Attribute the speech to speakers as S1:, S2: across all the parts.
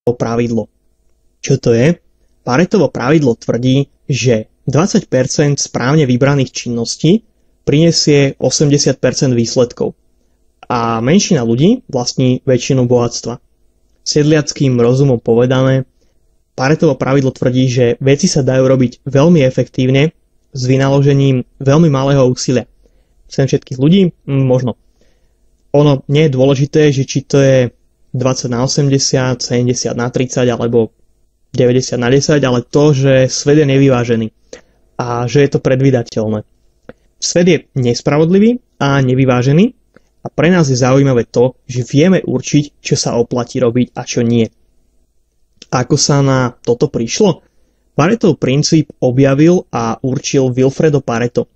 S1: pravidlo. Čo to je? Paretovo pravidlo tvrdí, že 20% správne vybraných činností prinesie 80% výsledkov. A menšina ľudí vlastní väčšinu bohatstva. Sedliackým rozumom povedané, Paretovo pravidlo tvrdí, že veci sa dajú robiť veľmi efektívne s vynaložením veľmi malého úsilia. Sem všetkých ľudí? Možno. Ono nie je dôležité, že či to je 20/80, 70/30 alebo 90/10, ale to, že svet je nevyvážený a že je to predvídateľné. Svet je nespravodlivý a nevyvážený a pre nás je zaujímavé to, že vieme určiť, čo sa oplatí robiť a čo nie. Ako sa na toto prišlo? Paretov princíp objavil a určil Vilfredo Pareto.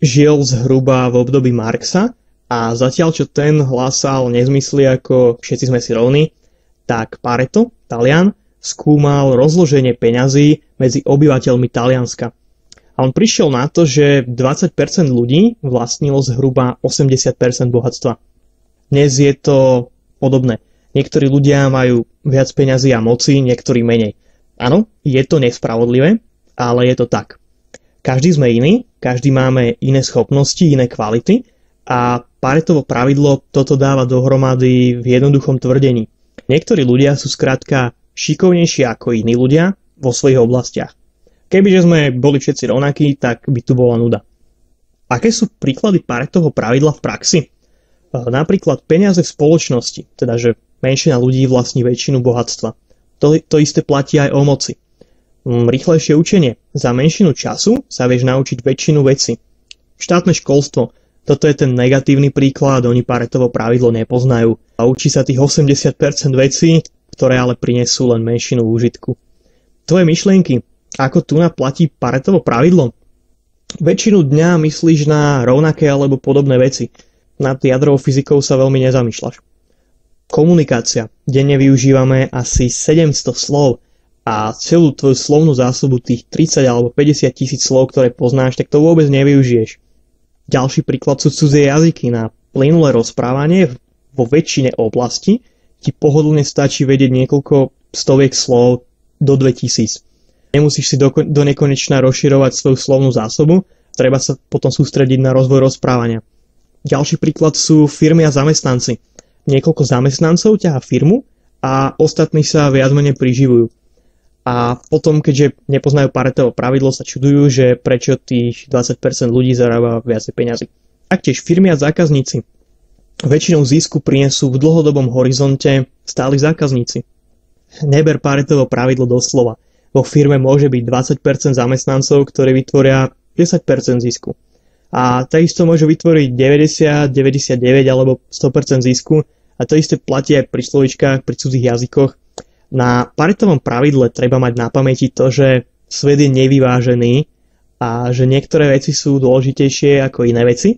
S1: Žil zhruba v období Marxa a zatiaľ, čo ten hlásal nezmysly ako všetci sme si rovní, tak Pareto, Talian, skúmal rozloženie peňazí medzi obyvateľmi Talianska. A on prišiel na to, že 20% ľudí vlastnilo zhruba 80% bohatstva. Dnes je to podobné. Niektorí ľudia majú viac peňazí a moci, niektorí menej. Áno, je to nespravodlivé, ale je to tak. Každý sme iný, každý máme iné schopnosti, iné kvality a Paretovo pravidlo toto dáva dohromady v jednoduchom tvrdení. Niektorí ľudia sú skrátka šikovnejší ako iní ľudia vo svojich oblastiach. Kebyže sme boli všetci rovnakí, tak by tu bola nuda. Aké sú príklady Paretovho pravidla v praxi? Napríklad peniaze v spoločnosti, teda že menšina ľudí vlastní väčšinu bohatstva. To isté platí aj o moci. Rýchlejšie učenie. Za menšinu času sa vieš naučiť väčšinu vecí. Štátne školstvo. Toto je ten negatívny príklad, oni Paretovo pravidlo nepoznajú. A učí sa tých 80% vecí, ktoré ale prinesú len menšinu úžitku. Tvoje myšlienky. Ako tu platí Paretovo pravidlo? Väčšinu dňa myslíš na rovnaké alebo podobné veci. Nad jadrovou fyzikou sa veľmi nezamýšľaš. Komunikácia. Denne využívame asi 700 slov a celú tvoju slovnú zásobu tých 30 alebo 50 tisíc slov, ktoré poznáš, tak to vôbec nevyužiješ. Ďalší príklad sú cudzie jazyky. Na plynulé rozprávanie vo väčšine oblasti ti pohodlne stačí vedieť niekoľko stoviek slov do 2000. Nemusíš si do nekonečna rozširovať svoju slovnú zásobu, treba sa potom sústrediť na rozvoj rozprávania. Ďalší príklad sú firmy a zamestnanci. Niekoľko zamestnancov ťahá firmu a ostatní sa viac menej priživujú. A potom, keďže nepoznajú Paretovo pravidlo, sa čudujú, že prečo tých 20% ľudí zarába viacej peňazí. Taktiež firmy a zákazníci. Väčšinou zisku prinesú v dlhodobom horizonte stáli zákazníci. Neber Paretovo pravidlo doslova. Vo firme môže byť 20% zamestnancov, ktorí vytvoria 10% zisku. A takisto môžu vytvoriť 90, 99 alebo 100% zisku. A to isté platí aj pri slovíčkach, pri cudzích jazykoch. Na Paretovom pravidle treba mať na pamäti to, že svet je nevyvážený a že niektoré veci sú dôležitejšie ako iné veci.